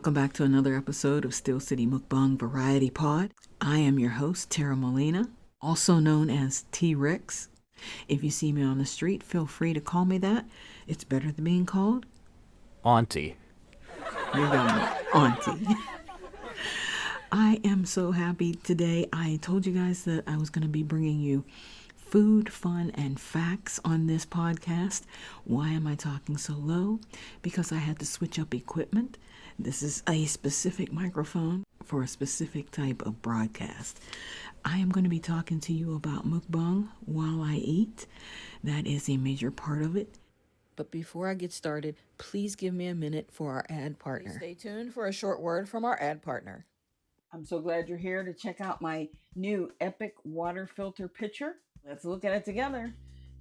Welcome back to another episode of Steel City Mukbang Variety Pod. I am your host, Tara Molina, also known as T-Rex. If you see me on the street, feel free to call me that. It's better than being called Auntie. You got me, Auntie. I am so happy today. I told you guys that I was going to be bringing you food, fun, and facts on this podcast. Why am I talking so low? Because I had to switch up equipment. This is a specific microphone for a specific type of broadcast. I am going to be talking to you about mukbang while I eat. That is a major part of it. But before I get started, please give me a minute for our ad partner. Please stay tuned for a short word from our ad partner. I'm so glad you're here to check out my new Epic water filter pitcher. Let's look at it together.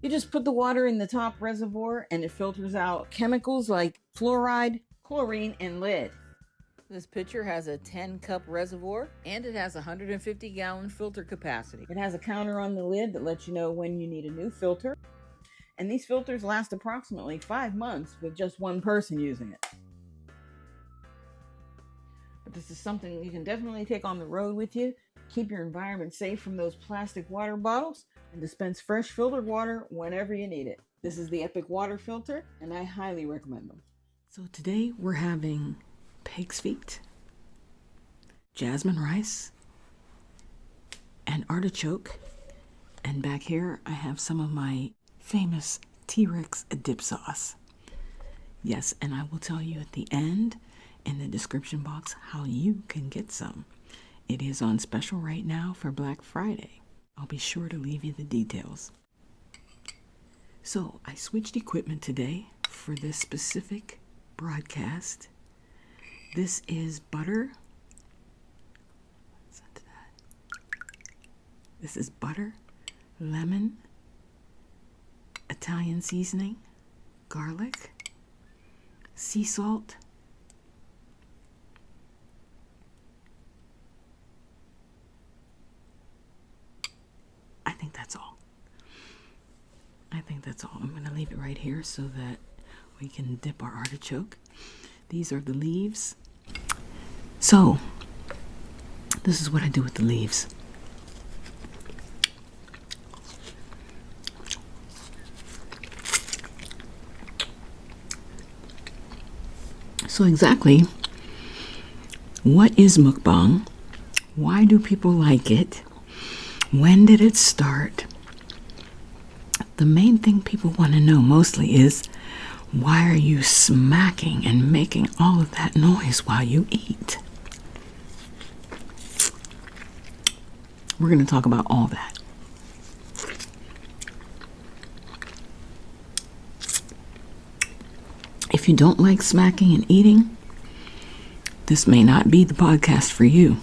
You just put the water in the top reservoir and it filters out chemicals like fluoride, chlorine, and lead. This pitcher has a 10-cup reservoir and it has 150-gallon filter capacity. It has a counter on the lid that lets you know when you need a new filter. And these filters last approximately 5 months with just one person using it. But this is something you can definitely take on the road with you. Keep your environment safe from those plastic water bottles and dispense fresh filtered water whenever you need it. This is the Epic water filter and I highly recommend them. So today we're having pig's feet, jasmine rice, and artichoke. And back here I have some of my famous T-Rex dip sauce. Yes, and I will tell you at the end in the description box how you can get some. It is on special right now for Black Friday. I'll be sure to leave you the details. So I switched equipment today for this specific broadcast. This is butter. This is butter, lemon, Italian seasoning, garlic, sea salt, I think that's all. I'm going to leave it right here so that we can dip our artichoke. These are the leaves. So, this is what I do with the leaves. So exactly, what is mukbang? Why do people like it? When did it start? The main thing people want to know mostly is, why are you smacking and making all of that noise while you eat? We're going to talk about all that. If you don't like smacking and eating, this may not be the podcast for you.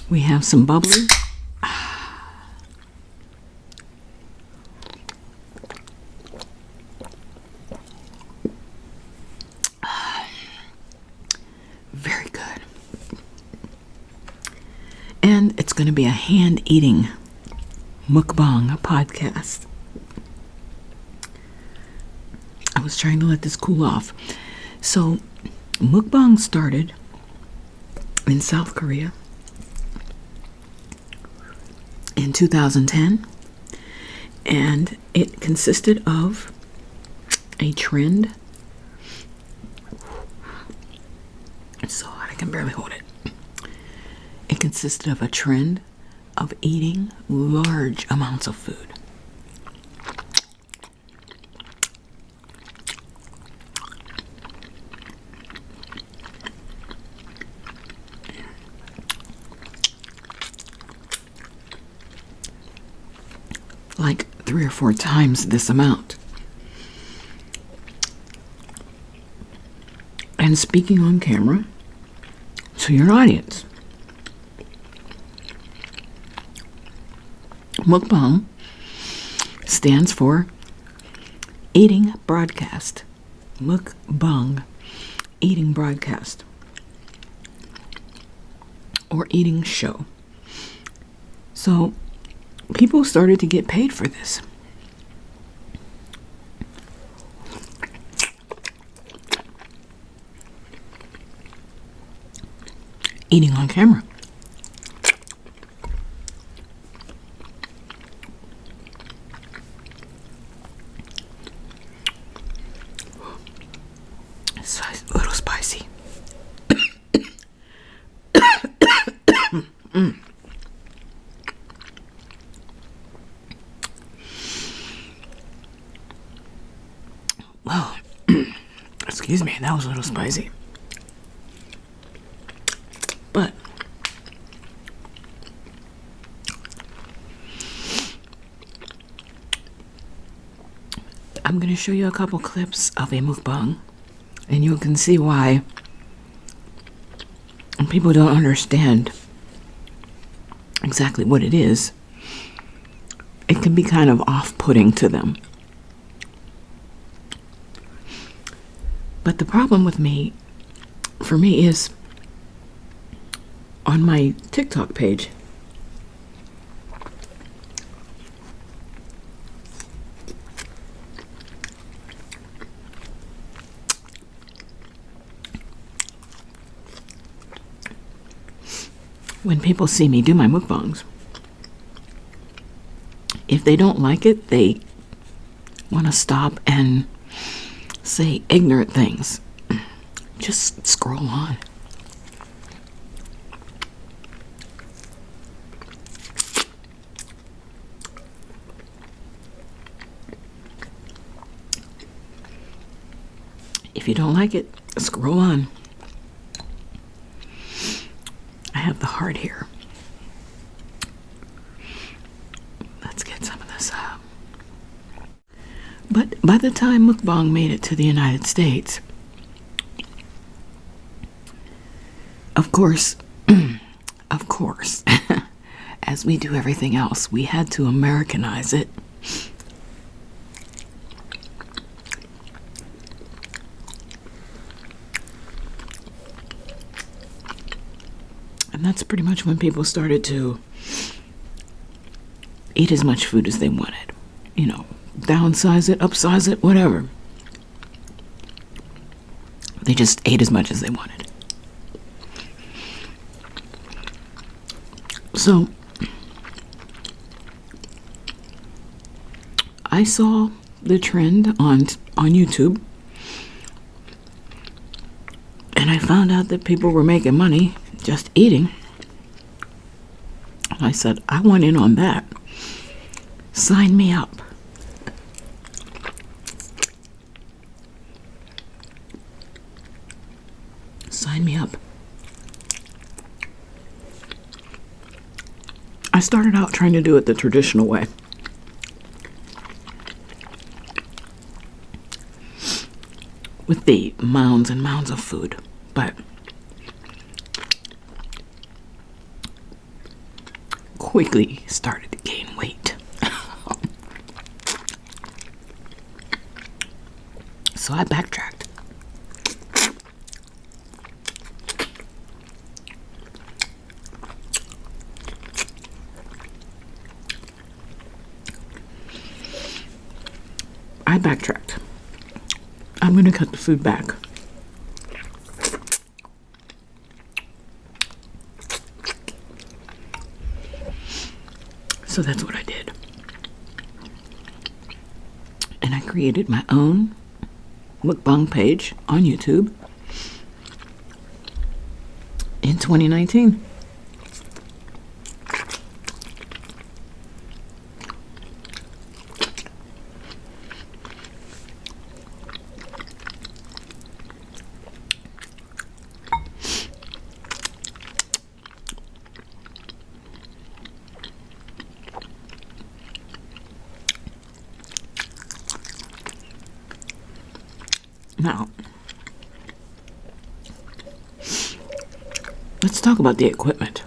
We have some bubbly. Very good. And it's going to be a hand-eating mukbang podcast. I was trying to let this cool off. So, mukbang started in South Korea in 2010, and it consisted of a trend. It's so hot I can barely hold it. It consisted of a trend of eating large amounts of food. Like 3 or 4 times this amount. And speaking on camera to your audience. Mukbang stands for eating broadcast. Mukbang, eating broadcast. Or eating show. So people started to get paid for this. eating on camera. It's a little spicy. Well, excuse me, that was a little spicy. But I'm going to show you a couple clips of a mukbang, and you can see why people don't understand exactly what it is. It can be kind of off-putting to them. But the problem with for me is on my TikTok page, when people see me do my mukbangs, if they don't like it, they want to stop and say ignorant things. Just scroll on. If you don't like it, scroll on. I have the heart here. Let's get some of this up. But by the time mukbang made it to the United States, of course, as we do everything else, we had to Americanize it. And that's pretty much when people started to eat as much food as they wanted. You know, downsize it, upsize it, whatever. They just ate as much as they wanted. So, I saw the trend on YouTube, and I found out that people were making money just eating. I said, I want in on that. Sign me up. Sign me up. I started out trying to do it the traditional way. With the mounds and mounds of food. But quickly started to gain weight. So I backtracked. I'm going to cut the food back. So that's what I did. And I created my own mukbang page on YouTube in 2019. Now, let's talk about the equipment.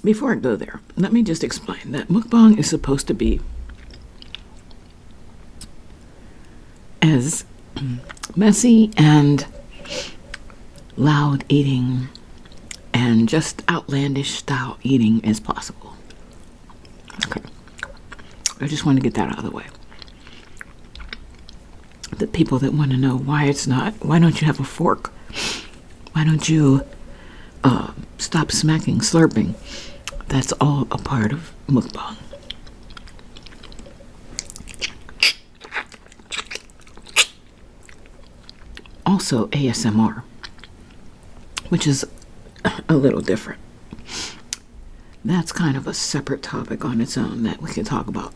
Before I go there, let me just explain that mukbang is supposed to be as messy and loud eating and just outlandish style eating as possible. Okay. I just want to get that out of the way. The people that want to know why don't you have a fork Why don't you stop smacking, slurping? That's all a part of mukbang. Also ASMR, which is a little different. That's kind of a separate topic on its own that we can talk about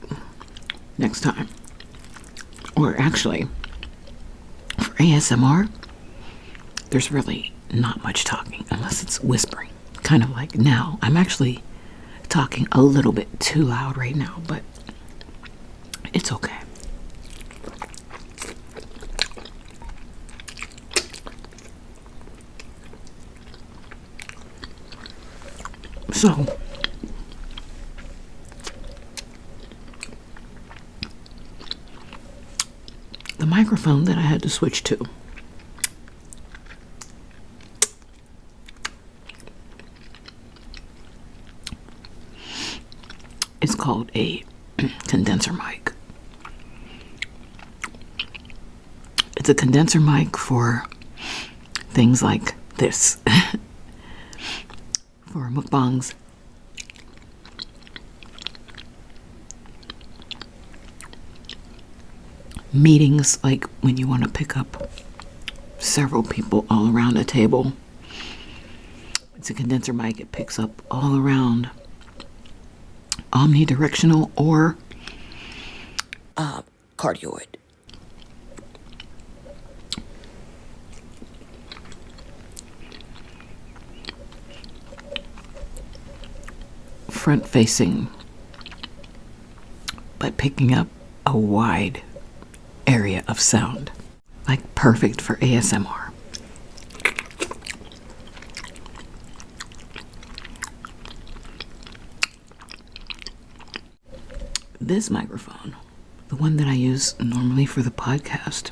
next time. Or actually, for ASMR, there's really not much talking unless it's whispering. Kind of like now. I'm actually talking a little bit too loud right now, but it's okay. So, the microphone that I had to switch to is called a condenser mic. It's a condenser mic for things like this. For mukbangs. Meetings, like when you want to pick up several people all around a table. It's a condenser mic. It picks up all around, omnidirectional or cardioid. Front facing, but picking up a wide area of sound, like perfect for ASMR. This microphone, the one that I use normally for the podcast,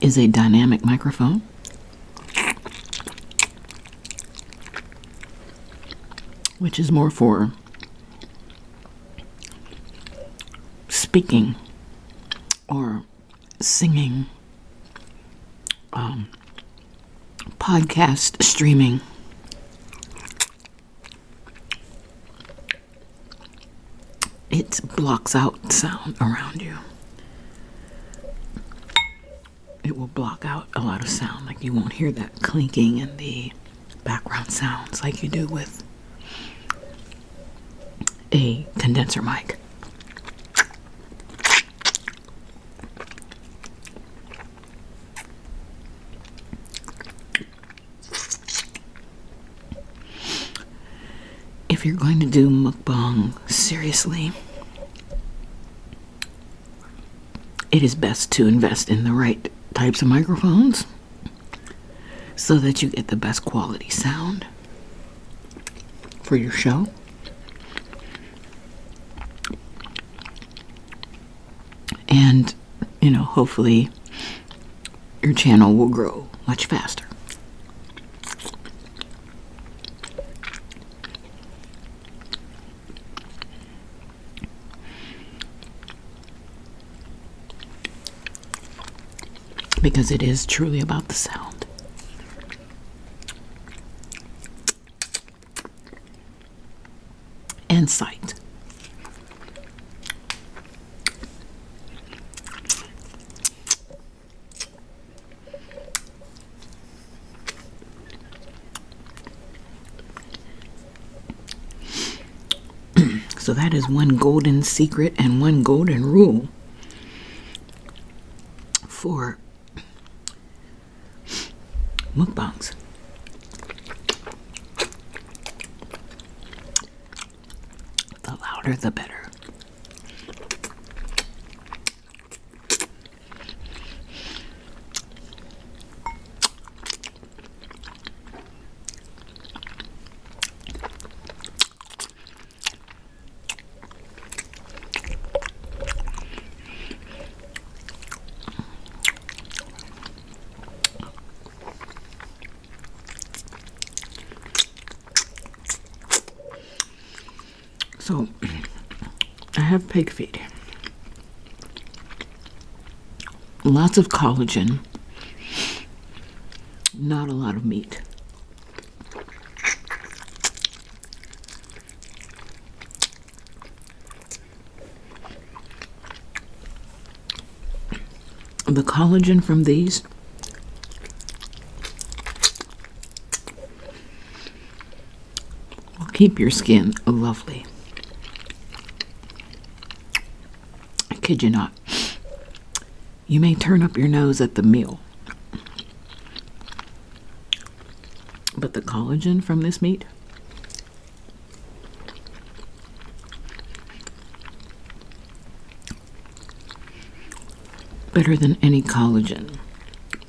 is a dynamic microphone. Which is more for speaking or singing, podcast streaming. It blocks out sound around you. It will block out a lot of sound. Like you won't hear that clinking and the background sounds like you do with a condenser mic. If you're going to do mukbang seriously, it is best to invest in the right types of microphones so that you get the best quality sound for your show. And, hopefully your channel will grow much faster. Because it is truly about the sound. And sight. So that is one golden secret and one golden rule for mukbangs. The louder, the better. So, I have pig feet. Lots of collagen, not a lot of meat. The collagen from these will keep your skin lovely. I kid you not. You may turn up your nose at the meal, but the collagen from this meat better than any collagen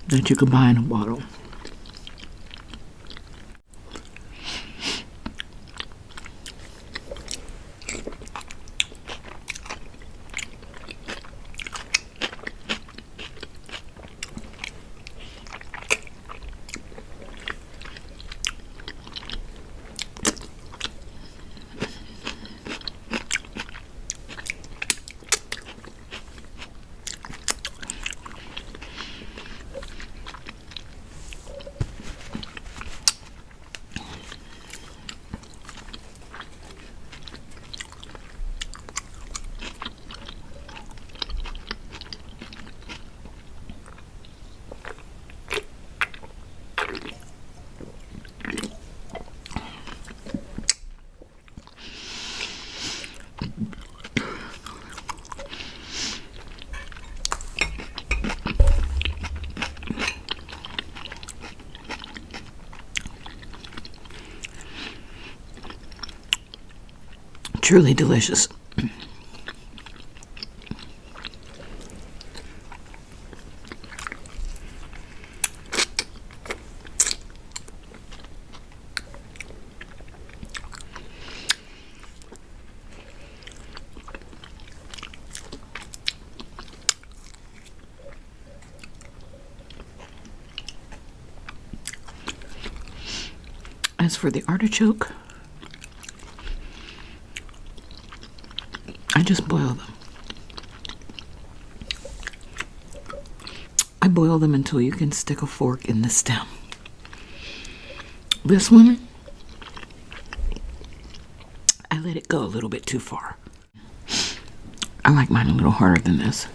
that you could buy in a bottle. Truly delicious. As for the artichoke, I just boil them. I boil them until you can stick a fork in the stem. This one, I let it go a little bit too far. I like mine a little harder than this.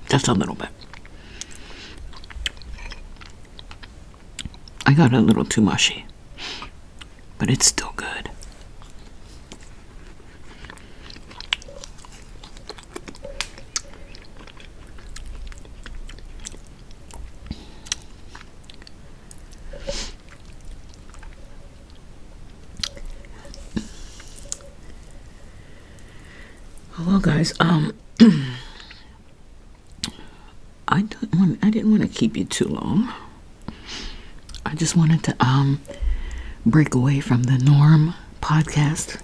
Just a little bit. I got a little too mushy, but it's still good. Well, guys, I didn't want to keep you too long. I just wanted to break away from the norm podcast.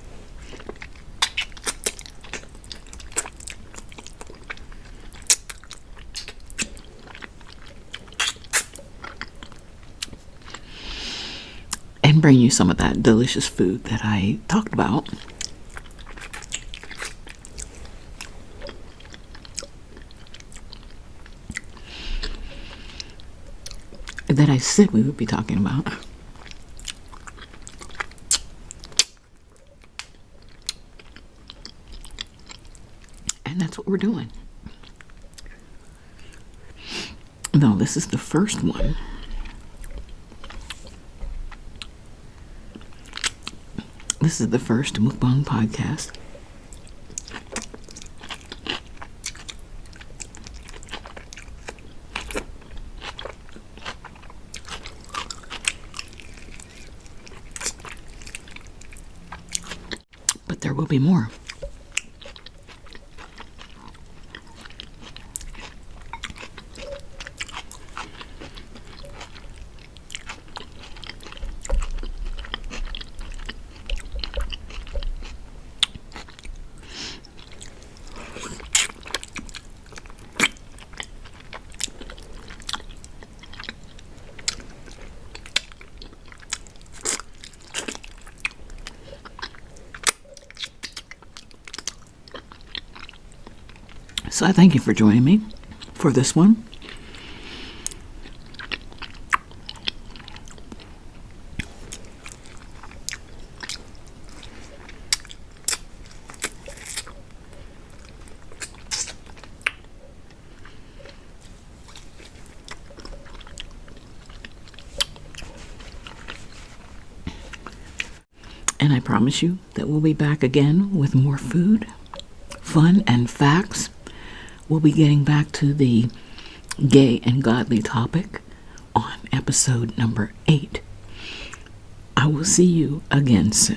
And bring you some of that delicious food that I talked about. That I said we would be talking about. And that's what we're doing. No, this is the first one. This is the first Mukbang podcast. But there will be more. So I thank you for joining me for this one. And I promise you that we'll be back again with more food, fun, and facts. We'll be getting back to the gay and godly topic on episode number 8. I will see you again soon.